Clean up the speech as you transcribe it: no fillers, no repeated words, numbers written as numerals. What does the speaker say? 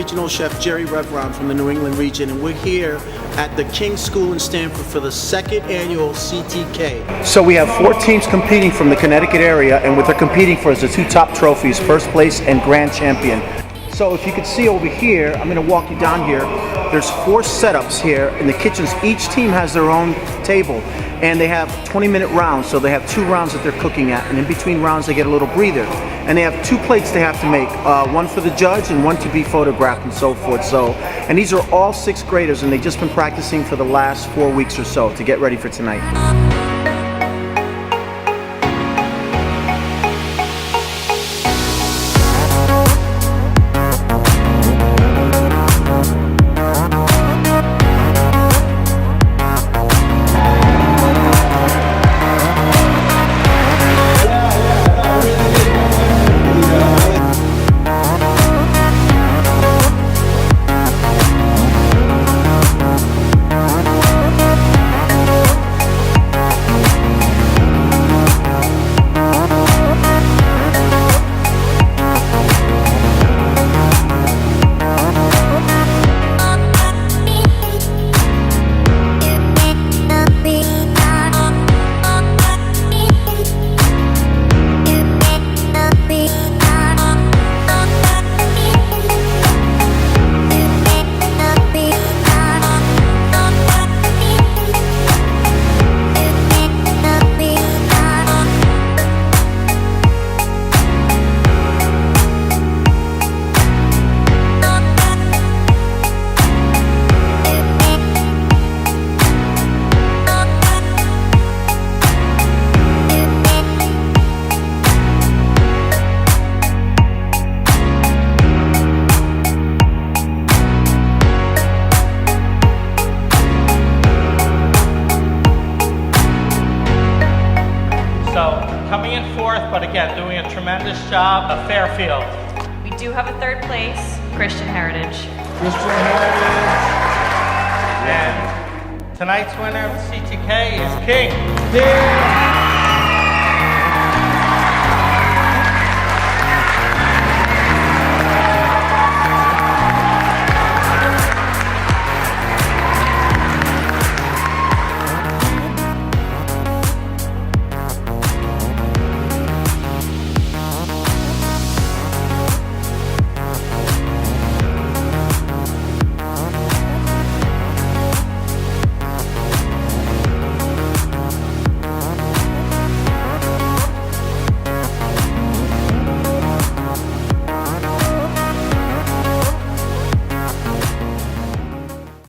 Regional Chef Jerry Revron from the New England region, and we're here at the King School in Stamford for the second annual CTK. So we have 4 teams competing from the Connecticut area, and what they're competing for is the 2 top trophies, first place and grand champion. So if you can see over here, I'm going to walk you down here. There's 4 setups here in the kitchens. Each team has their own table, and they have 20-minute rounds. So they have 2 rounds that they're cooking at, and in between rounds they get a little breather. And they have 2 plates they have to make, one for the judge and one to be photographed and so forth. So, and these are all 6th graders, and they've just been practicing for the last 4 weeks or so to get ready for tonight. Coming in 4th, but again, doing a tremendous job of Fairfield. We do have a 3rd place, Christian Heritage. Christian Heritage. And tonight's winner of the CTK is King.